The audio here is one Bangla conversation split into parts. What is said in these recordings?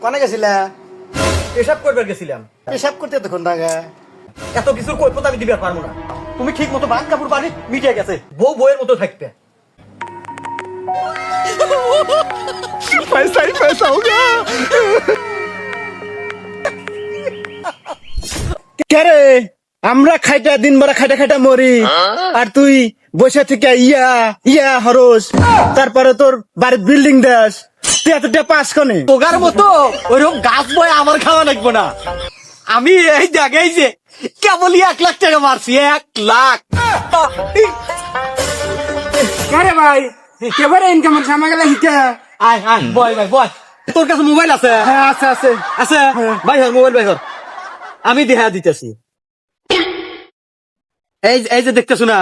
কনে গেছিলা? পেশাব করবার গেছিলাম। পেশাব করতে এতক্ষণ লাগে? এত কিছুর কৈফত আমি দিবার পারবো না। তুমি ঠিক মতো ভাত কাপড় পানি মিটে গেছে, বউ বউয়ের মতো থাকবে। पैसा ही पैसा होगा। কে রে, আমরা খাইটা দিন ভরা খাইটা খাইটা মরি, আর তুই বসে থেকে ইয়া ইয়া হরস, তারপরে তোর বাড়ির বিল্ডিং দেশ, তুই এতটা পাস কনে? তোগার মতো ওইরকম গাছ বয় আমার খাওয়া লাগবো না। আমি এই জায়গায় যে কেবলই 1 লাখ টাকা মারছি, 1 লাখ। আরে ভাই, কেবারে ইনকামের সামা গেলে হিটা। আয় আয় বয় ভাই বয়। তোর কাছে মোবাইল আছে? হ্যাঁ আছে আছে। আছে ভাই, হর মোবাইল ভাই হর। আমি দেখা দিতেছি। এই যে দেখতেছ না,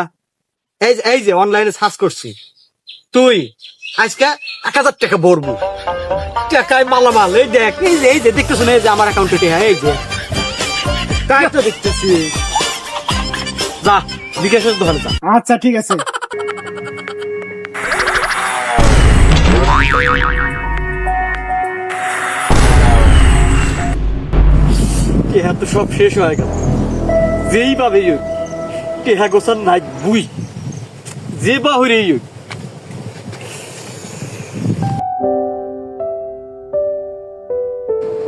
এই যে অনলাইনে সার্চ করছি, তুই আজকে 1,000 টাকা ভরবো। টাকায় মালামাল, এই দেখ, এই যে দেখতেছ না, এই যে আমার অ্যাকাউন্টে টাকা, এই যে তাই তো দেখতেছি। যা বিকাশের দোকানে যা। আচ্ছা ঠিক আছে। টেহা তো সব শেষ হয়ে গেল। যেই ভাবে টেহা গোছান নাই বুই, যে বাহুরে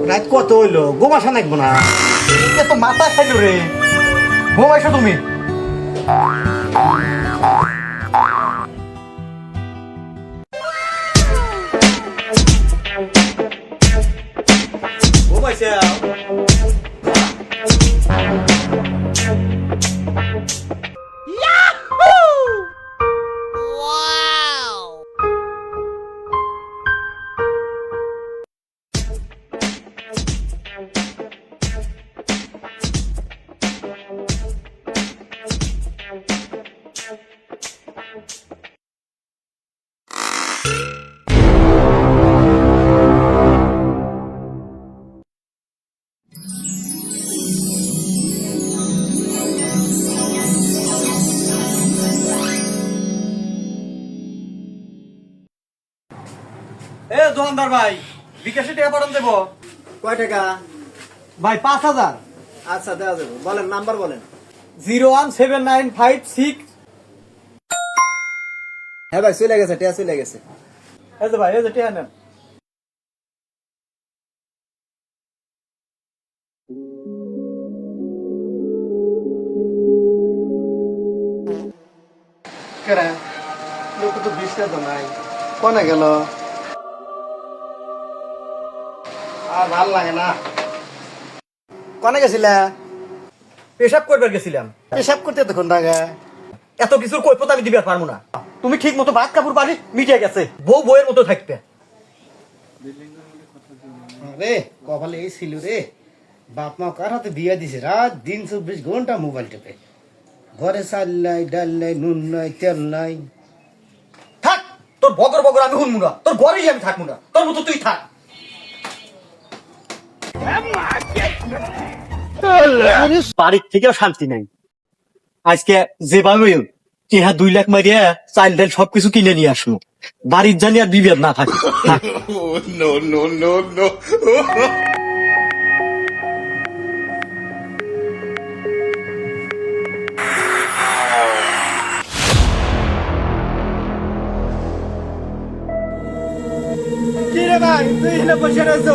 রাত কত হইলো? গোমাশা নাকবো না? এত মাথা খাইলো রে। ঘুমাইছো তুমি? ঘুমাইছে? এ দোকানদার ভাই, বিকাশে টাকা পাঠান দেবো। কয় টাকা? ভাই 5,000। আচ্ছা দেওয়া যাবে, বলেন নাম্বার বলেন। 0179556। হ্যাঁ ভাই চলে গেছে, টেয়া চলে গেছে। এই যে ভাই, এই যে টাকা নেন। কেরা লোক তো 20টা তো নাই, কনে গেল? আর ভাল লাগে না। কনে গেছিলা? পেশাব করবার গেছিলাম। পেশাব করতে এতক্ষণ লাগে? এত কিছুর কৈফত আমি দিবার পারবো না। তুমি ঠিক মতো ভাত কাপড় পানি মিটে গেছে, বউ বউয়ের মতো থাকবে। রে কপালে এই ছিল রে, বাপ মা কার হাতে বিয়ে দিছে, রাত দিন 24 ঘন্টা মোবাইল টেপে, ঘরে চাল নাই, ডাল নাই, নুন নাই, তেল নাই। থাক, তোর বগর বগর আমি শুনবো না, তোর ঘরেই আমি থাকবো না, তোর মতো তুই থাক। বাড়ির থেকেও শান্তি নাই। আজকে যেভাবে টেহা 2 লাখ মারিয়া চাল ডাল সবকিছু কিনে নিয়ে আসলো, বাড়ির জানি আর বিভেদ না থাকে। No, no, no, no. কি রে ভাই, তুই এখানে বসে রয়েছ?